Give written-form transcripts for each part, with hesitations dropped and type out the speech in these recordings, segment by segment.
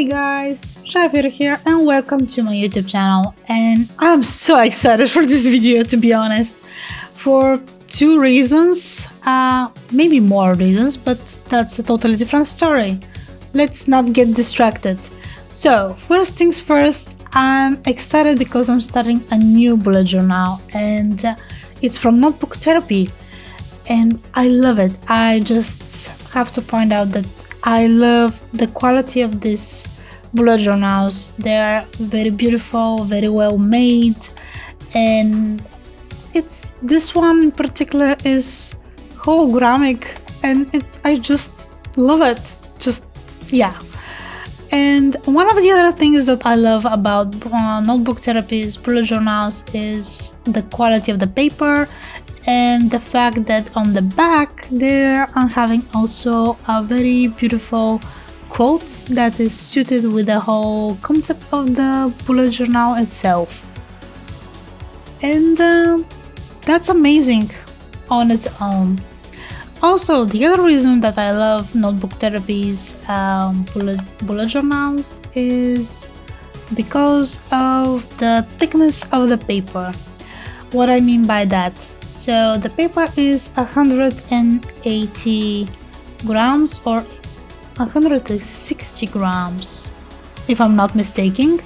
Hey guys, Shaya here and welcome to my YouTube channel, and I'm so excited for this video, to be honest, for two reasons, maybe more reasons, but that's a totally different story. Let's not get distracted. So first things first, I'm excited because I'm starting a new bullet journal, and it's from Notebook Therapy, and I love it. I just have to point out that I love the quality of these bullet journals. They are very beautiful, very well made, and this one in particular is hologramic, and I just love it. Yeah. And one of the other things that I love about Notebook Therapy's bullet journals is the quality of the paper and the fact that on the back there I'm having also a very beautiful quote that is suited with the whole concept of the bullet journal itself. And that's amazing on its own. Also, the other reason that I love Notebook Therapy's bullet journals is because of the thickness of the paper. What I mean by that? So the paper is 180 grams or 160 grams, if I'm not mistaken.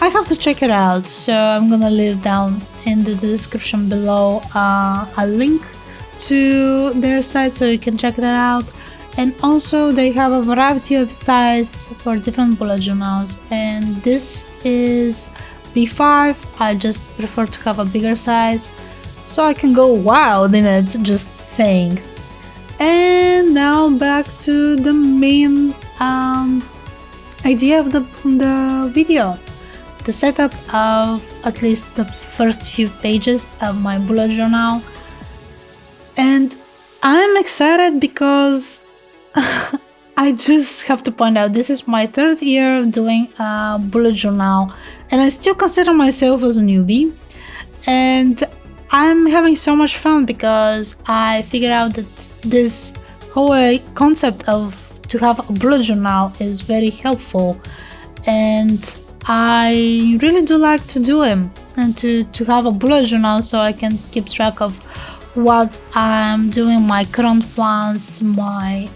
I have to check it out, so I'm gonna leave down in the description below a link to their site so you can check that out. And also they have a variety of size for different bullet journals, and this is B5. I just prefer to have a bigger size so I can go wild in it, just saying. And now back to the main idea of the video, the setup of at least the first few pages of my bullet journal. And I'm excited because I just have to point out this is my third year of doing a bullet journal, and I still consider myself as a newbie. And I'm having so much fun because I figured out that this whole concept of to have a bullet journal is very helpful, and I really do like to do them and to have a bullet journal so I can keep track of what I'm doing, my current plans, my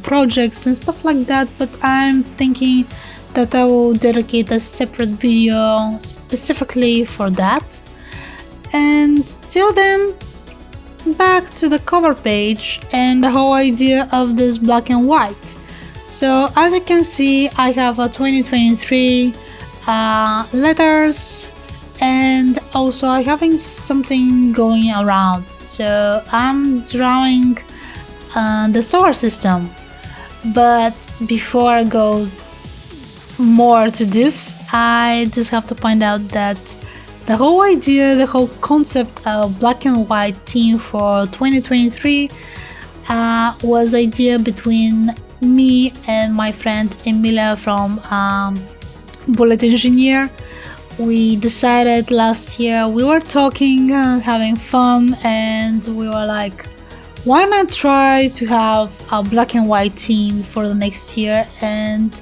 projects and stuff like that. But I'm thinking that I will dedicate a separate video specifically for that. And till then, back to the cover page and the whole idea of this black and white. So as you can see, I have a 2023 letters, and also I'm having something going around. So I'm drawing the solar system. But before I go more to this, I just have to point out that the whole idea, the whole concept of black and white theme for 2023 was idea between me and my friend Emilia from Bullet Engineer. We decided last year, we were talking, having fun, and we were like, why not try to have a black and white theme for the next year? And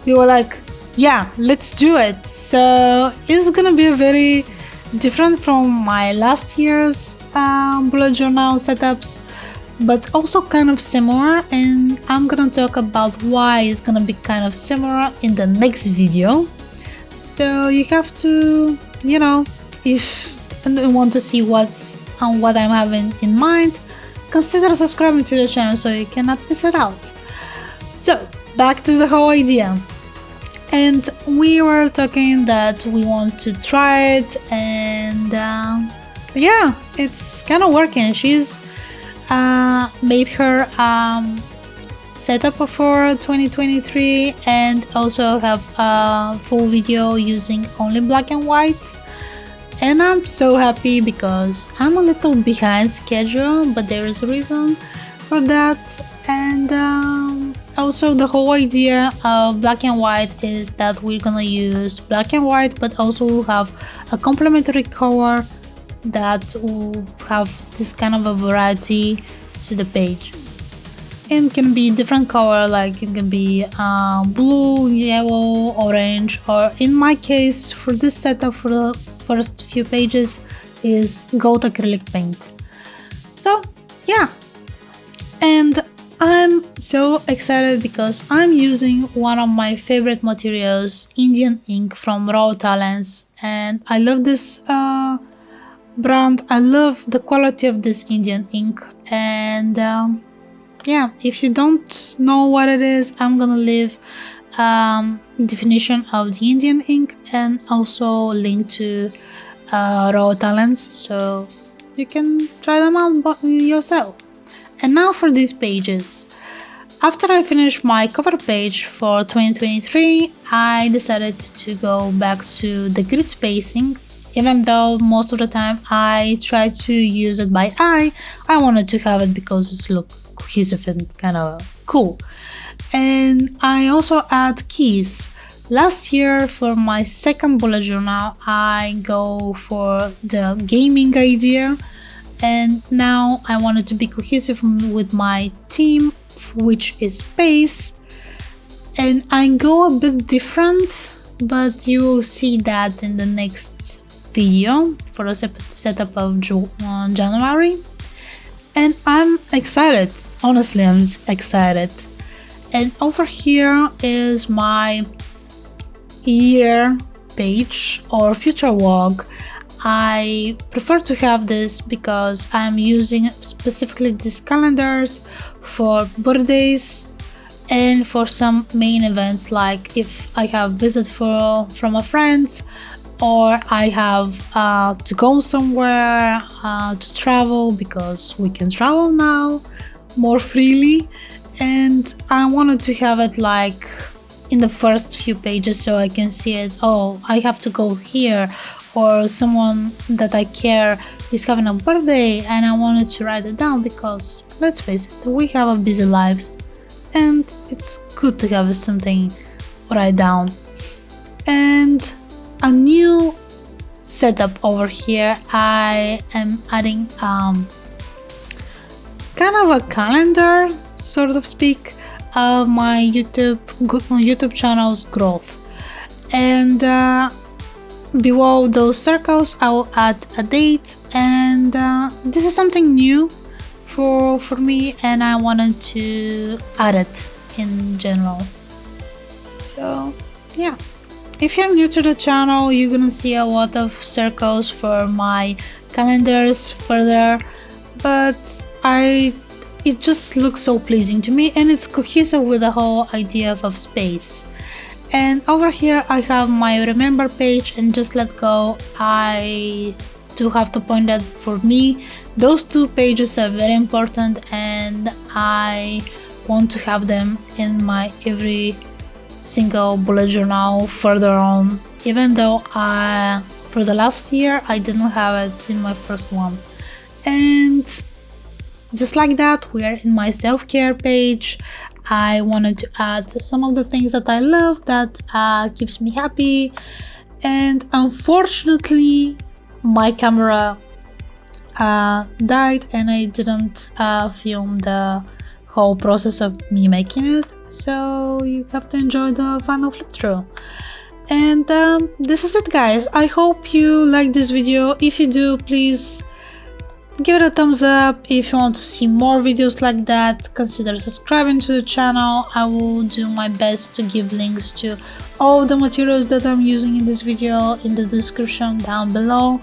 we were like, yeah, let's do it. So it's gonna be very different from my last year's bullet journal setups, but also kind of similar, and I'm gonna talk about why it's gonna be kind of similar in the next video. So you have to, if you want to see what I'm having in mind, consider subscribing to the channel so you cannot miss it out. So back to the whole idea. And we were talking that we want to try it, and yeah, it's kind of working. She's made her setup for 2023, and also have a full video using only black and white. And I'm so happy because I'm a little behind schedule, but there is a reason for that. And also the whole idea of black and white is that we're gonna use black and white, but also have a complementary color that will have this kind of a variety to the pages. It can be different color, like it can be blue, yellow, orange, or in my case for this setup for the first few pages is gold acrylic paint. So yeah, and I'm so excited because I'm using one of my favorite materials, Indian ink from Raw Talents, and I love this brand. I love the quality of this Indian ink, and yeah, if you don't know what it is, I'm gonna leave definition of the Indian ink and also link to Raw Talents, so you can try them out yourself. And now for these pages. After I finished my cover page for 2023, I decided to go back to the grid spacing. Even though most of the time I try to use it by eye, I wanted to have it because it's look cohesive and kind of cool. And I also add keys. Last year for my second bullet journal, I go for the gaming idea, and now I wanted to be cohesive with my theme, which is space, and I go a bit different, but you will see that in the next video for the setup of January. And I'm excited, honestly I'm excited. And over here is my year page or future log. I prefer to have this because I'm using specifically these calendars for birthdays and for some main events, like if I have visit from a friend, or I have to go somewhere to travel, because we can travel now more freely, and I wanted to have it like in the first few pages so I can see it. Oh, I have to go here, or someone that I care is having a birthday and I wanted to write it down, because let's face it, we have a busy lives and it's good to have something write down. And a new setup over here, I am adding kind of a calendar, sort of speak, of my YouTube channel's growth. And below those circles I will add a date, and this is something new for me, and I wanted to add it in general. So yeah, if you're new to the channel, you're gonna see a lot of circles for my calendars further, but it just looks so pleasing to me, and it's cohesive with the whole idea of space. And over here I have my remember page and just let go. I do have to point that for me those two pages are very important, and I want to have them in my every single bullet journal further on, even though for the last year I didn't have it in my first one. And just like that, we are in my self-care page. I wanted to add some of the things that I love, that keeps me happy. And unfortunately my camera died and I didn't film the whole process of me making it, so you have to enjoy the final flip through. And this is it, guys. I hope you like this video. If you do, please give it a thumbs up. If you want to see more videos like that, consider subscribing to the channel. I will do my best to give links to all the materials that I'm using in this video in the description down below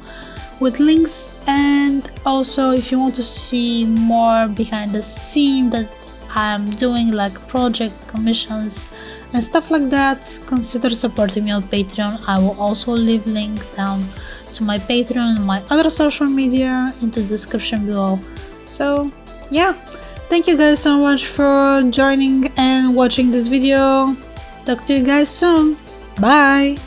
with links. And also, if you want to see more behind the scene that I'm doing, like project commissions and stuff like that, consider supporting me on Patreon. I will also leave link down to my Patreon and my other social media in the description below. So yeah, thank you guys so much for joining and watching this video. Talk to you guys soon. Bye.